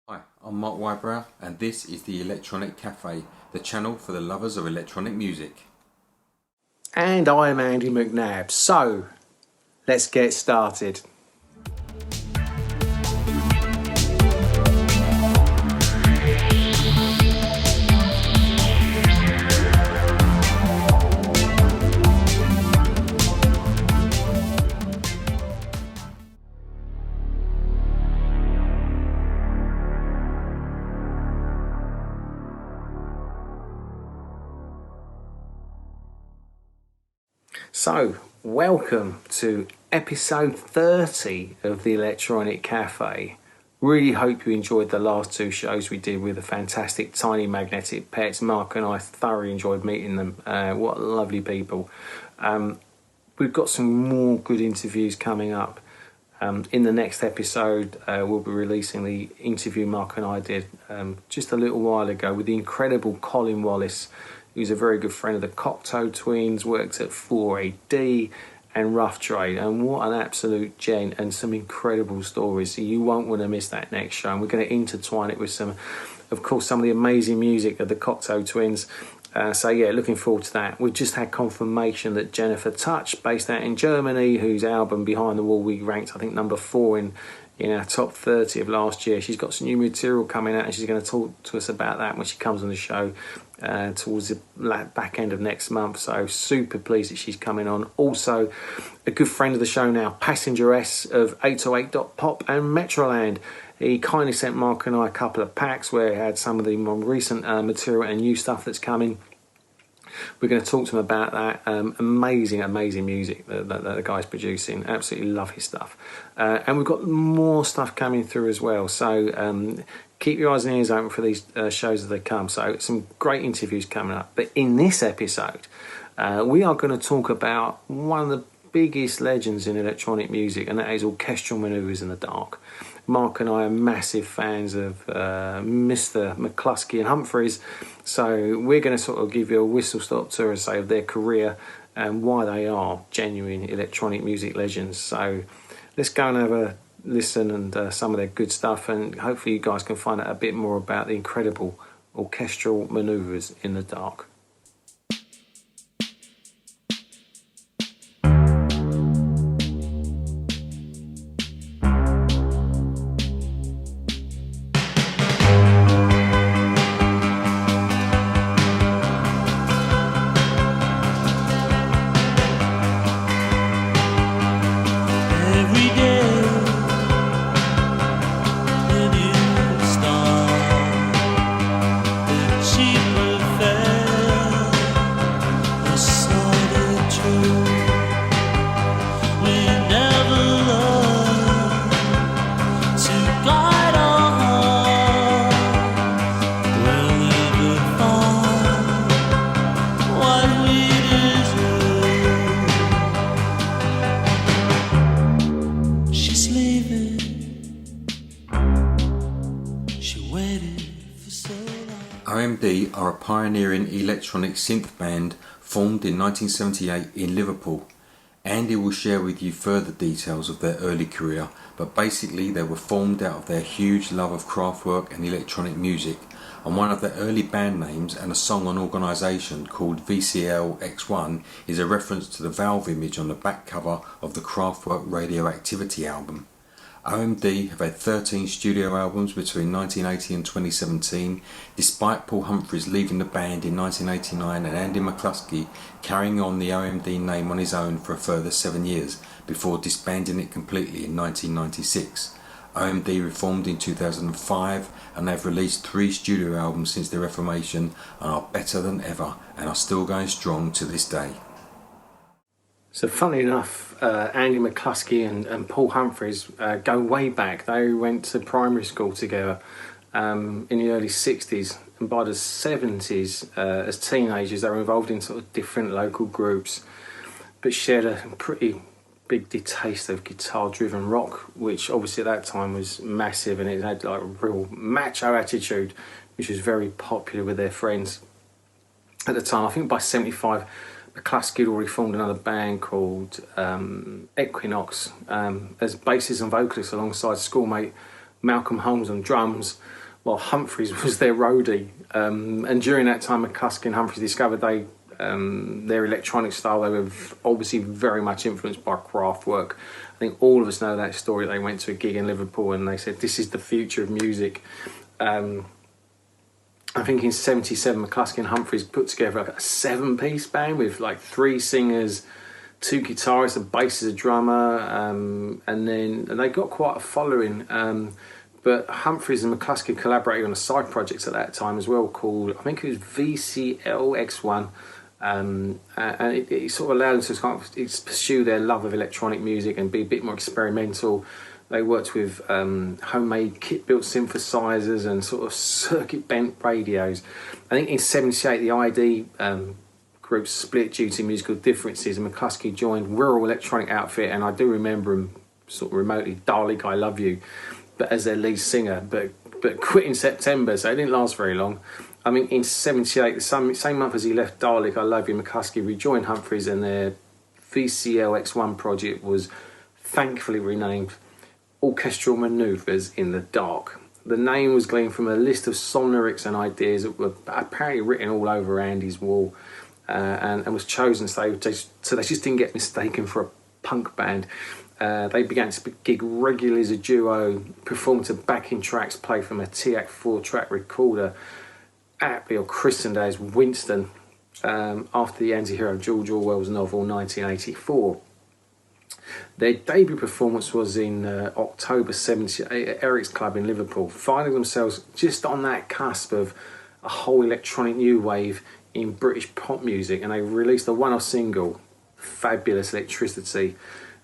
Hi, I'm Mark Wybrow and this is the Electronic Cafe, the channel for the lovers of electronic music. And I am Andy McNabb. So, let's get started. So, welcome to episode 30 of the Electronic Cafe. Really hope you enjoyed the last two shows we did with the fantastic Tiny Magnetic Pets. Mark and I thoroughly enjoyed meeting them. What lovely people. We've got some more good interviews coming up. In the next episode, we'll be releasing the interview Mark and I did just a little while ago with the incredible Colin Wallace, who's a very good friend of the Cocteau Twins, works at 4AD and Rough Trade, and what an absolute gent and some incredible stories. So you won't want to miss that next show, and we're going to intertwine it with some of the amazing music of the Cocteau Twins. So yeah, looking forward to that. We've just had confirmation that Jennifer Touch, based out in Germany, whose album Behind the Wall we ranked, I think, number 4 in our top 30 of last year. She's got some new material coming out and she's going to talk to us about that when she comes on the show towards the back end of next month. So super pleased that she's coming on. Also, a good friend of the show now, Passenger S of 808.pop and Metroland. He kindly sent Mark and I a couple of packs where he had some of the more recent material and new stuff that's coming. We're going to talk to him about that. Amazing music that the guy's producing. Absolutely love his stuff. And we've got more stuff coming through as well. So keep your eyes and ears open for these shows as they come. So some great interviews coming up. But in this episode, we are going to talk about one of the biggest legends in electronic music, and that is Orchestral Manoeuvres in the Dark. Mark and I are massive fans of Mr. McCluskey and Humphreys, so we're going to sort of give you a whistle-stop tour, as say, of their career and why they are genuine electronic music legends. So let's go and have a listen and some of their good stuff, and hopefully you guys can find out a bit more about the incredible Orchestral Manoeuvres in the Dark. OMD are a pioneering electronic synth band formed in 1978 in Liverpool. Andy will share with you further details of their early career, but basically they were formed out of their huge love of Kraftwerk and electronic music, and one of their early band names and a song on organisation called VCL X1 is a reference to the valve image on the back cover of the Kraftwerk Radioactivity album. OMD have had 13 studio albums between 1980 and 2017, despite Paul Humphreys leaving the band in 1989 and Andy McCluskey carrying on the OMD name on his own for a further 7 years before disbanding it completely in 1996. OMD reformed in 2005 and they've released 3 studio albums since their reformation and are better than ever and are still going strong to this day. So funny enough, Andy McCluskey and Paul Humphreys go way back. They went to primary school together in the early 60s, and by the 70s, as teenagers, they were involved in sort of different local groups, but shared a pretty big distaste of guitar-driven rock, which obviously at that time was massive, and it had like a real macho attitude, which was very popular with their friends at the time. I think by 75, McCluskey had already formed another band called Equinox as bassist and vocalist alongside schoolmate Malcolm Holmes on drums, while Humphreys was their roadie. And during that time, McCluskey and Humphreys discovered their electronic style. They were obviously very much influenced by Kraftwerk. I think all of us know that story. They went to a gig in Liverpool and they said, "This is the future of music." I think in '77, McCluskey and Humphreys put together a 7-piece band with like 3 singers, 2 guitarists, a bassist, a drummer, and they got quite a following. But Humphreys and McCluskey collaborated on a side project at that time as well called, I think it was VCLX1, and it sort of allowed them to kind of pursue their love of electronic music and be a bit more experimental. They worked with homemade kit-built synthesizers and sort of circuit-bent radios. I think in '78 the ID group split due to musical differences, and McCluskey joined Rural Electronic Outfit, and I do remember him sort of remotely, Dalek I Love You, but as their lead singer, but quit in September, so it didn't last very long. I mean, in '78, the same month as he left Dalek I Love You, McCluskey rejoined Humphreys, and their VCLX1 project was thankfully renamed Orchestral Manoeuvres in the Dark. The name was gleaned from a list of song lyrics and ideas that were apparently written all over Andy's wall, and was chosen so they just didn't get mistaken for a punk band. They began to gig regularly as a duo, perform to backing tracks played from a TAC 4-track recorder, aptly christened as Winston, after the anti-hero George Orwell's novel 1984. Their debut performance was in October '78 at Eric's Club in Liverpool, finding themselves just on that cusp of a whole electronic new wave in British pop music, and they released a one-off single, Fabulous Electricity,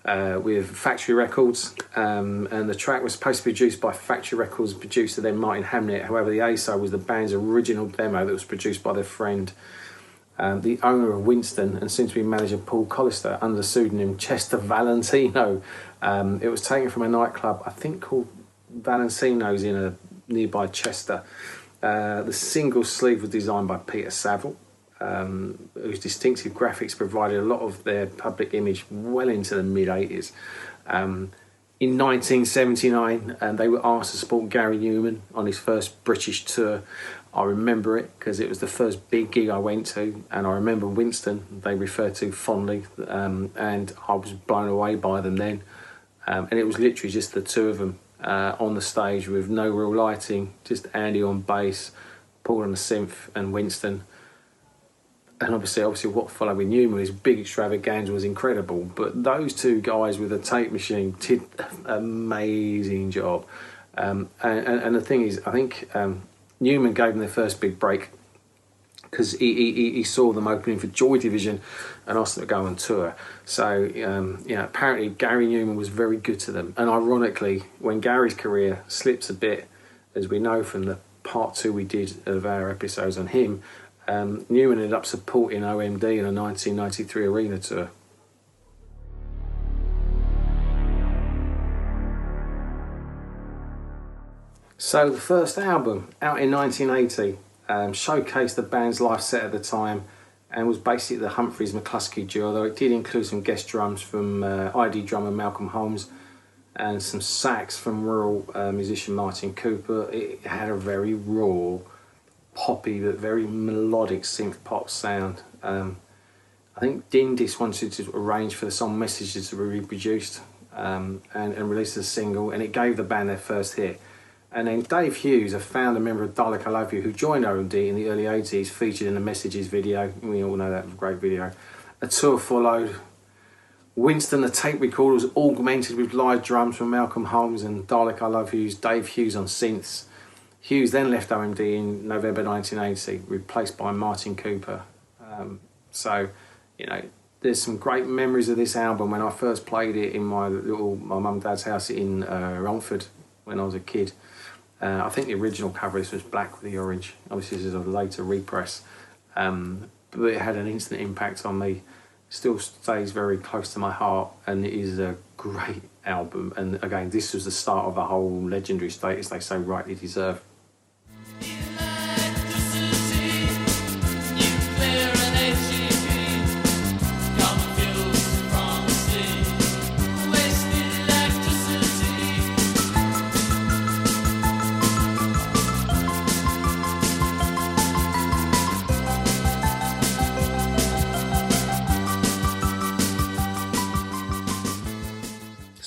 with Factory Records, and the track was supposed to be produced by Factory Records producer then Martin Hamnett. However, the A-side was the band's original demo that was produced by their friend, the owner of Winston and soon-to-be manager Paul Collister, under the pseudonym Chester Valentino. It was taken from a nightclub, I think called Valentino's in a nearby Chester. The single sleeve was designed by Peter Saville, whose distinctive graphics provided a lot of their public image well into the mid-80s. In 1979, they were asked to support Gary Newman on his first British tour. I remember it because it was the first big gig I went to, and I remember Winston, they referred to fondly, and I was blown away by them then. And it was literally just the two of them on the stage with no real lighting, just Andy on bass, Paul on the synth, and Winston. And obviously what followed with Newman, his big extravaganza was incredible. But those two guys with a tape machine did an amazing job. And the thing is, I think Newman gave them their first big break because he saw them opening for Joy Division and asked them to go on tour. So, apparently Gary Newman was very good to them. And ironically, when Gary's career slips a bit, as we know from the part 2 we did of our episodes on him, Newman ended up supporting OMD in a 1993 arena tour. So the first album, out in 1980, showcased the band's live set at the time and was basically the Humphreys-McCluskey duo, although it did include some guest drums from ID drummer Malcolm Holmes and some sax from rural musician Martin Cooper. It had a very raw, poppy but very melodic synth pop sound. I think Dindis wanted to arrange for the song Messages to be reproduced and released as a single, and it gave the band their first hit. And then Dave Hughes, a founder member of Dalek I Love You, who joined OMD in the early 80s, featured in the Messages video. We all know that great video. A tour followed. Winston, the tape recorder, was augmented with live drums from Malcolm Holmes and Dalek I Love You's Dave Hughes on synths. Hughes then left OMD in November 1980, replaced by Martin Cooper. There's some great memories of this album when I first played it in my mum and dad's house in Romford when I was a kid. I think the original cover of this was black with the orange. Obviously this is a later repress, but it had an instant impact on me. Still stays very close to my heart, and it is a great album. And again, this was the start of a whole legendary status they so rightly deserve.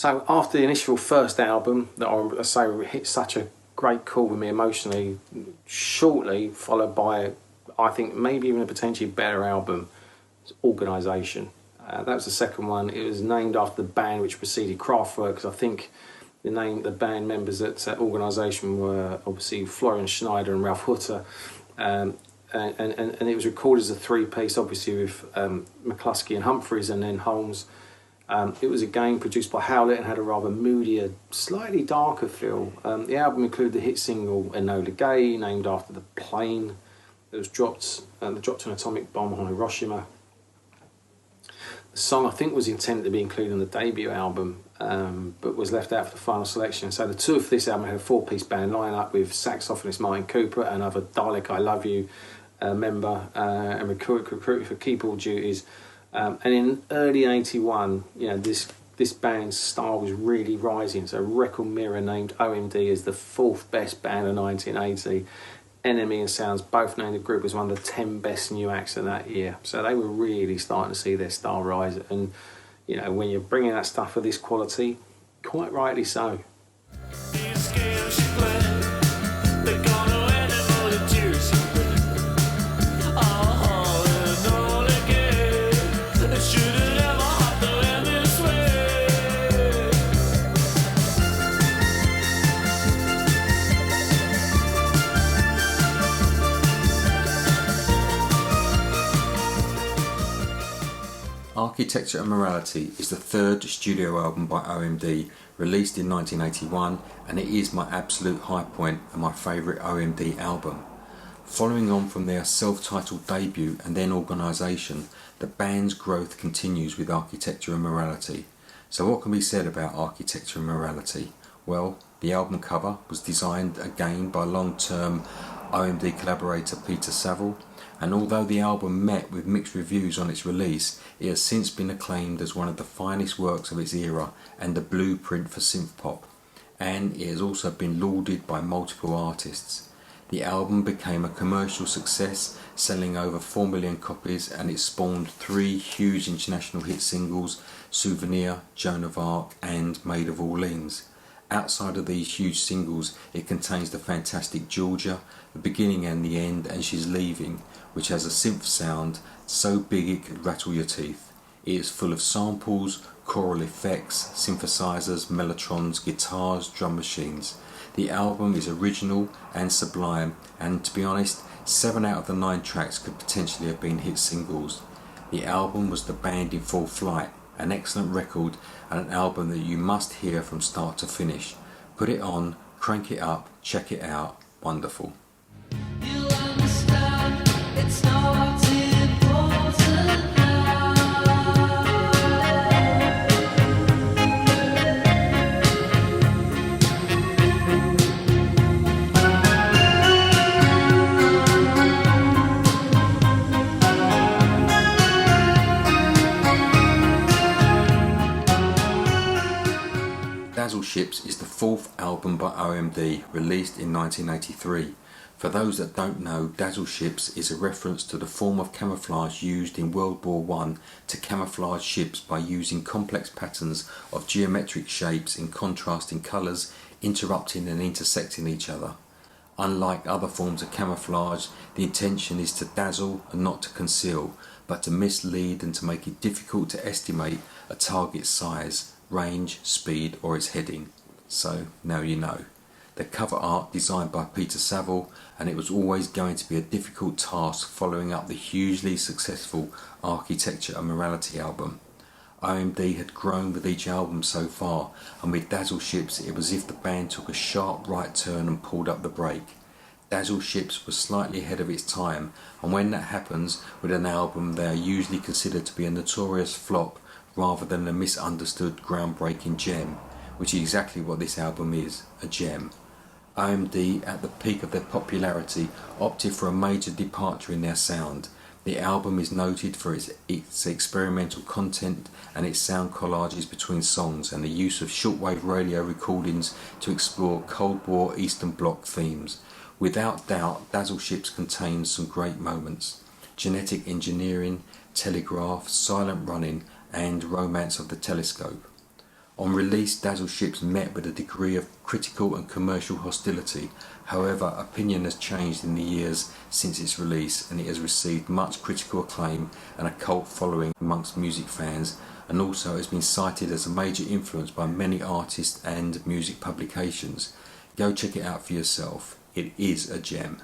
So after the initial first album that I say hit such a great chord with me emotionally, shortly followed by, I think, maybe even a potentially better album, Organisation. That was the second one. It was named after the band which preceded Kraftwerk, because I think the band members at Organisation were obviously Florian Schneider and Ralf Hutter. And it was recorded as a three-piece, obviously with McCluskey and Humphreys and then Holmes. It was again produced by Howlett and had a rather moodier, slightly darker feel. The album included the hit single Enola Gay, named after the plane that was dropped an atomic bomb on Hiroshima. The song, I think, was intended to be included on the debut album, but was left out for the final selection. So the tour for this album had a four-piece band lineup with saxophonist Martin Cooper, another Dalek I Love You member, and recruited for keyboard duties. And in early '81, this band's star was really rising. So Record Mirror named OMD as the fourth best band of 1980. Enemy and Sounds both named the group as one of the 10 best new acts of that year. So they were really starting to see their star rise. And, when you're bringing that stuff of this quality, quite rightly so. Architecture and Morality is the third studio album by OMD, released in 1981, and it is my absolute high point and my favourite OMD album. Following on from their self-titled debut and then Organisation, the band's growth continues with Architecture and Morality. So what can be said about Architecture and Morality? Well, the album cover was designed again by long-term OMD collaborator Peter Saville, and although the album met with mixed reviews on its release, it has since been acclaimed as one of the finest works of its era and the blueprint for synthpop, and it has also been lauded by multiple artists. The album became a commercial success, selling over 4 million copies, and it spawned 3 huge international hit singles: Souvenir, Joan of Arc and Maid of Orleans. Outside of these huge singles, it contains the fantastic Georgia, The Beginning and the End, and She's Leaving, which has a synth sound so big it could rattle your teeth. It is full of samples, choral effects, synthesizers, mellotrons, guitars, drum machines. The album is original and sublime, and to be honest, 7 out of the 9 tracks could potentially have been hit singles. The album was the band in full flight, an excellent record and an album that you must hear from start to finish. Put it on, crank it up, check it out, wonderful. You understand, it's not important now. Dazzle Ships is the 4th album by OMD, released in 1983. For those that don't know, Dazzle Ships is a reference to the form of camouflage used in World War I to camouflage ships by using complex patterns of geometric shapes in contrasting colours, interrupting and intersecting each other. Unlike other forms of camouflage, the intention is to dazzle and not to conceal, but to mislead and to make it difficult to estimate a target's size, range, speed or its heading. So now you know. The cover art designed by Peter Saville, and it was always going to be a difficult task following up the hugely successful Architecture and Morality album. OMD had grown with each album so far, and with Dazzle Ships it was as if the band took a sharp right turn and pulled up the brake. Dazzle Ships was slightly ahead of its time, and when that happens with an album, they are usually considered to be a notorious flop rather than a misunderstood groundbreaking gem, which is exactly what this album is, a gem. OMD, at the peak of their popularity, opted for a major departure in their sound. The album is noted for its experimental content and its sound collages between songs and the use of shortwave radio recordings to explore Cold War Eastern Bloc themes. Without doubt, Dazzle Ships contains some great moments: Genetic Engineering, Telegraph, Silent Running and Romance of the Telescope. On release, Dazzle Ships met with a degree of critical and commercial hostility. However, opinion has changed in the years since its release, and it has received much critical acclaim and a cult following amongst music fans, and also has been cited as a major influence by many artists and music publications. Go check it out for yourself. It is a gem.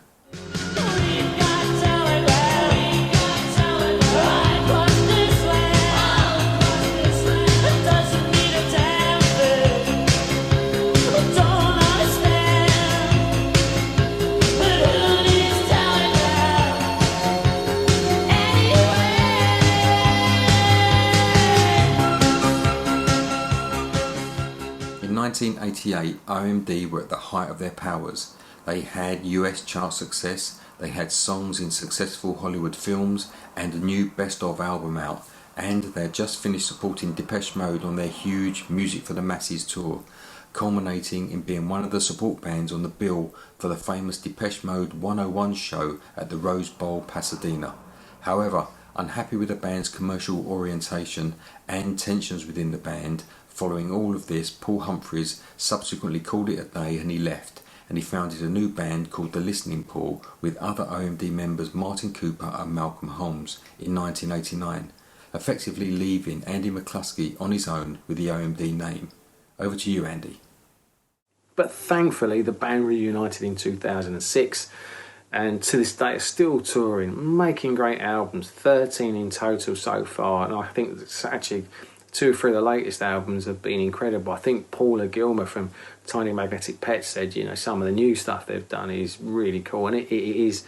In 1988, OMD were at the height of their powers. They had US chart success, they had songs in successful Hollywood films, and a new Best Of album out, and they had just finished supporting Depeche Mode on their huge Music for the Masses tour, culminating in being one of the support bands on the bill for the famous Depeche Mode 101 show at the Rose Bowl, Pasadena. However, unhappy with the band's commercial orientation and tensions within the band, following all of this, Paul Humphries subsequently called it a day and he left, and he founded a new band called The Listening Pool with other OMD members Martin Cooper and Malcolm Holmes in 1989, effectively leaving Andy McCluskey on his own with the OMD name. Over to you, Andy. But thankfully, the band reunited in 2006, and to this day are still touring, making great albums, 13 in total so far, and I think it's actually 2 or 3 of the latest albums have been incredible. I think Paula Gilmer from Tiny Magnetic Pets said, you know, some of the new stuff they've done is really cool, and it is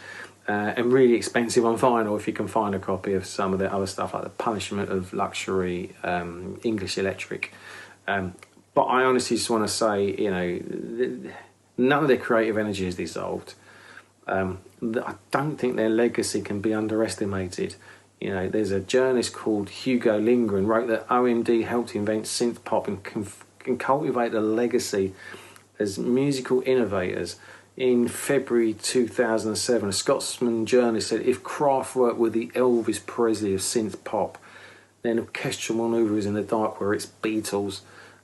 and really expensive on vinyl if you can find a copy of some of the other stuff like The Punishment of Luxury, English Electric. But I honestly just want to say, you know, none of their creative energy is dissolved. I don't think their legacy can be underestimated. You know, there's a journalist called Hugo Lindgren wrote that OMD helped invent synth pop and can cultivate a legacy as musical innovators. In February 2007, a Scotsman journalist said, if Kraftwerk were the Elvis Presley of synth pop, then Orchestral Manoeuvres in the Dark were its Beatles.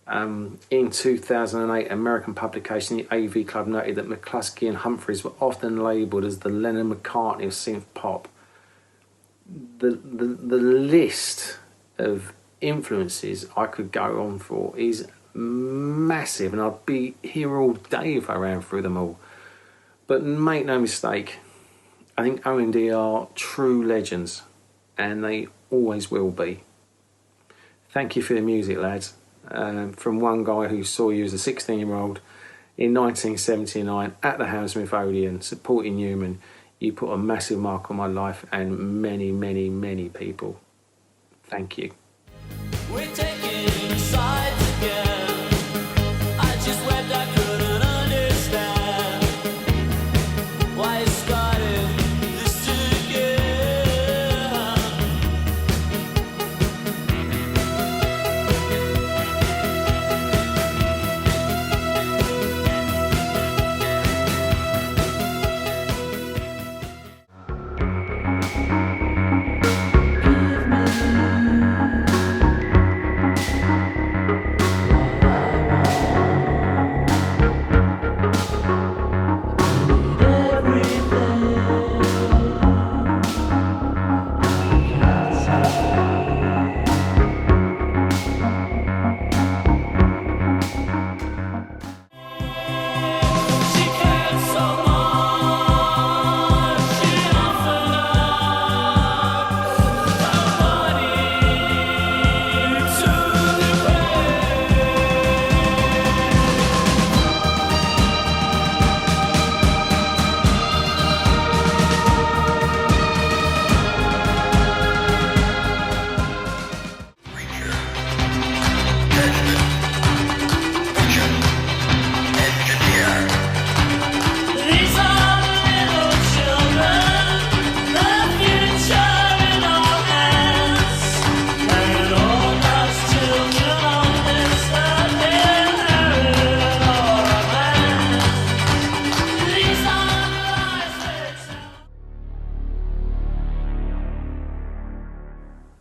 In 2008, American publication The AV Club noted that McCluskey and Humphries were often labelled as the Lennon McCartney of synth pop. The list of influences I could go on for is massive, and I'd be here all day if I ran through them all. But make no mistake, I think OMD are true legends, and they always will be. Thank you for the music, lads. From one guy who saw you as a 16-year-old in 1979 at the Hammersmith Odeon supporting Newman. You put a massive mark on my life and many, many, many people. Thank you. We're taking sides again. I just wept, I couldn't understand why it started this again.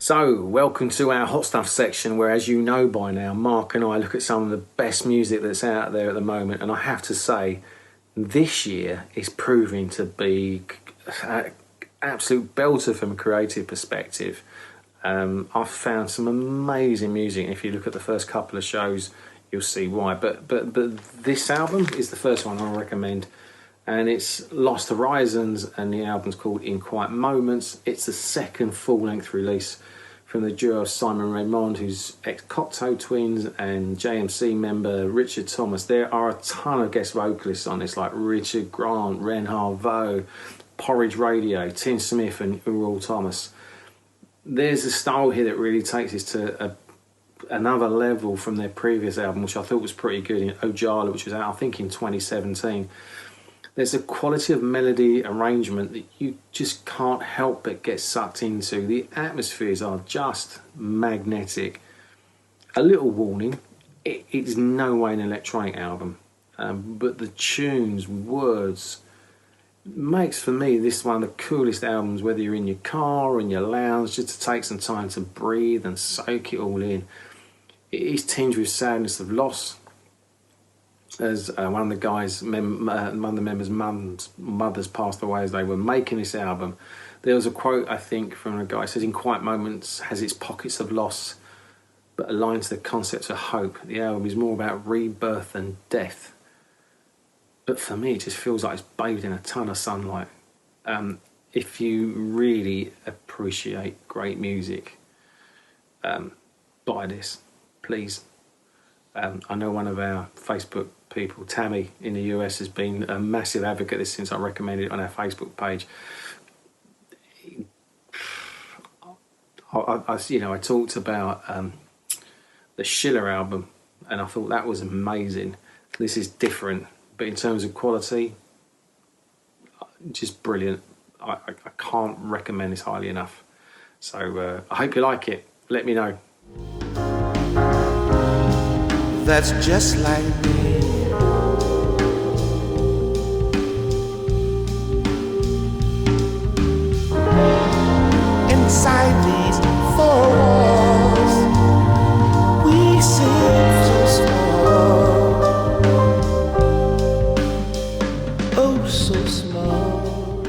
So, welcome to our hot stuff section where, as you know by now, Mark and I look at some of the best music that's out there at the moment, and I have to say, this year is proving to be an absolute belter from a creative perspective. I've found some amazing music, and if you look at the first couple of shows, you'll see why. But this album is the first one I recommend, and it's Lost Horizons, and the album's called In Quiet Moments. It's the second full-length release from the duo of Simon Raymond, who's ex-Cocteau Twins, and JMC member Richard Thomas. There are a ton of guest vocalists on this, like Richard Grant, Ren Harveau, Porridge Radio, Tim Smith and Ural Thomas. There's a style here that really takes us to another level from their previous album, which I thought was pretty good, in Ojala, which was out, I think, in 2017. There's a quality of melody arrangement that you just can't help but get sucked into. The atmospheres are just magnetic. A little warning, it's no way an electronic album, but the tunes, words, makes for me this one of the coolest albums, whether you're in your car or in your lounge, just to take some time to breathe and soak it all in. It is tinged with sadness of loss, as one of the guys, one of the members' mothers passed away as they were making this album. There was a quote, I think, from a guy who says, "In Quiet Moments has its pockets of loss, but aligned to the concepts of hope. The album is more about rebirth than death." But for me, it just feels like it's bathed in a ton of sunlight. If you really appreciate great music, buy this, please. I know one of our Facebook people, Tammy in the US, has been a massive advocate of this since I recommended it on our Facebook page. I talked about the Schiller album, and I thought that was amazing. This is different, but in terms of quality, just brilliant. I can't recommend this highly enough. So I hope you like it. Let me know. That's just like me. Inside these four walls, we seem so small. Oh, so small.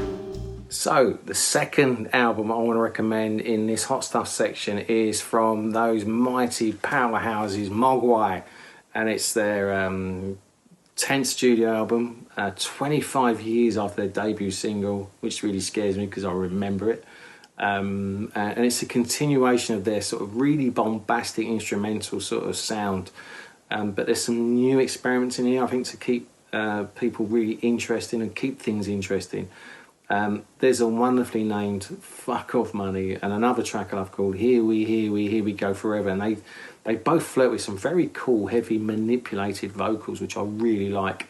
So, the second album I want to recommend in this hot stuff section is from those mighty powerhouses, Mogwai. And it's their 10th studio album, 25 years after their debut single, which really scares me because I remember it. And it's a continuation of their sort of really bombastic instrumental sort of sound. But there's some new experiments in here, I think, to keep people really interested and keep things interesting. There's a wonderfully named Fuck Off Money and another track I've called Here We Go Forever. And they both flirt with some very cool, heavy, manipulated vocals, which I really like.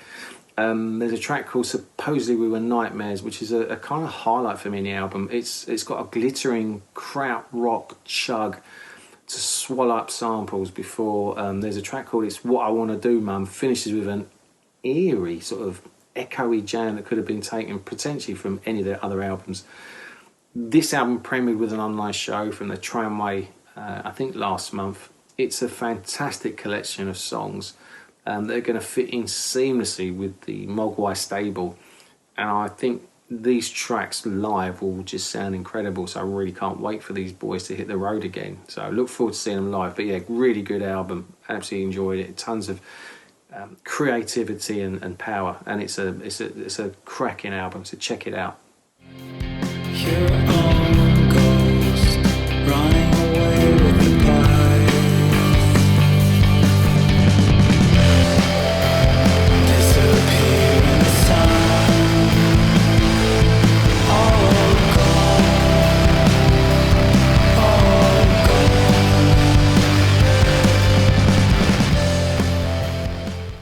There's a track called Supposedly We Were Nightmares, which is a kind of highlight for me in the album. It's got a glittering kraut rock chug to swallow up samples before there's a track called It's What I Want to Do, Mum, finishes with an eerie sort of echoey jam that could have been taken potentially from any of their other albums. This album premiered with an online show from the Tramway, I think last month. It's a fantastic collection of songs that are going to fit in seamlessly with the Mogwai stable, and I think these tracks live will just sound incredible, so I really can't wait for these boys to hit the road again. So I look forward to seeing them live. But yeah, really good album, absolutely enjoyed it. Tons of creativity and power, and it's a cracking album, so check it out. Your own ghost running away with the pie. Disappear in the sun. All gone. All gone.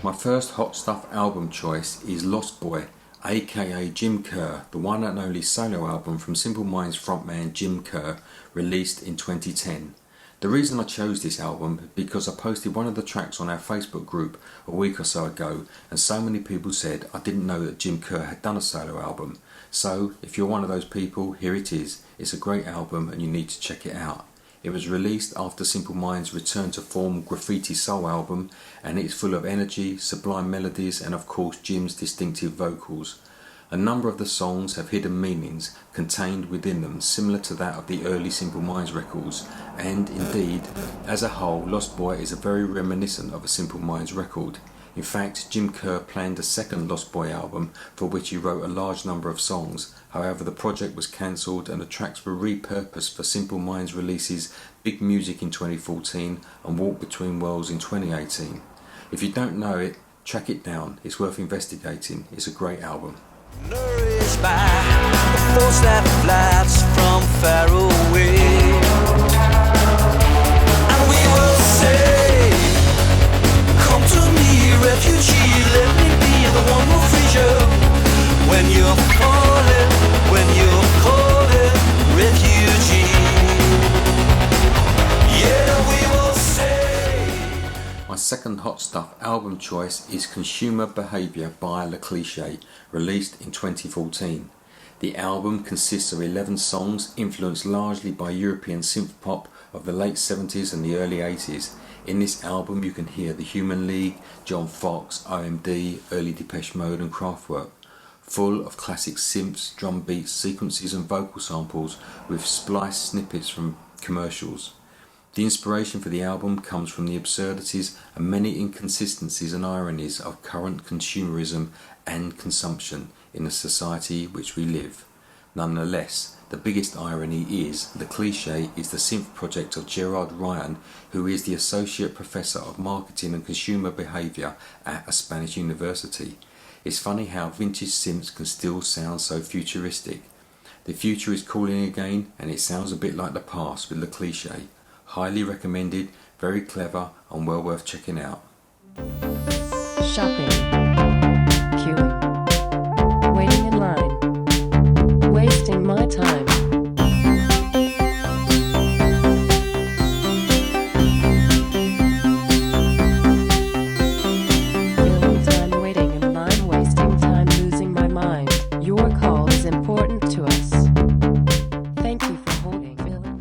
My first Hot Stuff album choice is Lost Boy, aka Jim Kerr, the one and only solo album from Simple Minds frontman Jim Kerr, released in 2010. The reason I chose this album is because I posted one of the tracks on our Facebook group a week or so ago, and so many people said I didn't know that Jim Kerr had done a solo album. So if you're one of those people, here it is. It's a great album and you need to check it out. It was released after Simple Minds' return to form Graffiti Soul album, and it is full of energy, sublime melodies, and of course Jim's distinctive vocals. A number of the songs have hidden meanings contained within them similar to that of the early Simple Minds records, and indeed, as a whole, Lost Boy is very reminiscent of a Simple Minds record. In fact, Jim Kerr planned a second Lost Boy album for which he wrote a large number of songs. However, the project was cancelled and the tracks were repurposed for Simple Minds releases Big Music in 2014 and Walk Between Worlds in 2018. If you don't know it, track it down. It's worth investigating. It's a great album. Nourished by the force that flies from far away, and we will say, come to me, refugee, let me be the one who frees you when you're calling, refugee. Yeah, we will say. My second Hot Stuff album choice is Consumer Behaviour by Le Cliché, released in 2014. The album consists of 11 songs influenced largely by European synth pop of the late 70s and the early 80s. In this album you can hear The Human League, John Fox, OMD, early Depeche Mode and Kraftwerk, full of classic synths, drum beats, sequences and vocal samples with spliced snippets from commercials. The inspiration for the album comes from the absurdities and many inconsistencies and ironies of current consumerism and consumption in the society which we live. Nonetheless, the biggest irony is Le Cliché is the synth project of Gerard Ryan, who is the Associate Professor of Marketing and Consumer Behaviour at a Spanish university. It's funny how vintage synths can still sound so futuristic. The future is calling again, and it sounds a bit like the past with Le Cliché. Highly recommended, very clever and well worth checking out. Shopping, queuing, waiting in line, wasting my time. Filling time waiting in line, wasting time, losing my mind. Your call is important to us. Thank you for holding.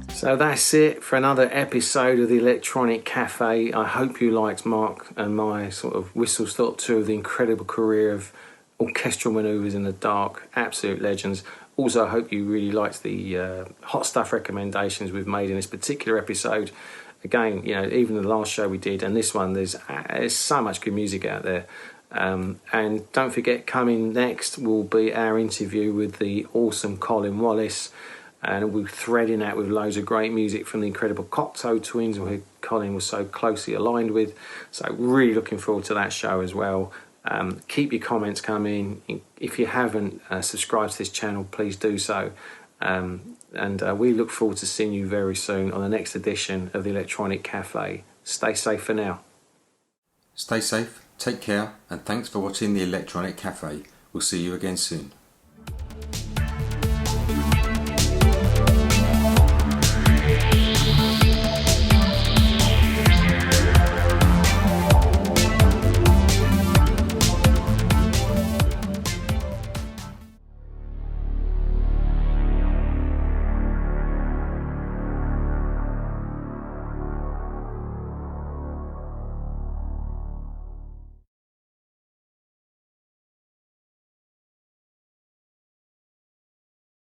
So that's it for another episode of the Electronic Cafe. I hope you liked Mark and my sort of whistle-stop tour of the incredible career of Orchestral Manoeuvres in the Dark, absolute legends. Also, I hope you really liked the hot stuff recommendations we've made in this particular episode. Again, you know, even the last show we did and this one, there's so much good music out there. And don't forget, coming next will be our interview with the awesome Colin Wallace. And we're threading that with loads of great music from the incredible Cocteau Twins, who Colin was so closely aligned with. So really looking forward to that show as well. Keep your comments coming. If you haven't subscribed to this channel, please do so. And we look forward to seeing you very soon on the next edition of the Electronic Cafe. Stay safe for now. Stay safe, take care, and thanks for watching the Electronic Cafe. We'll see you again soon.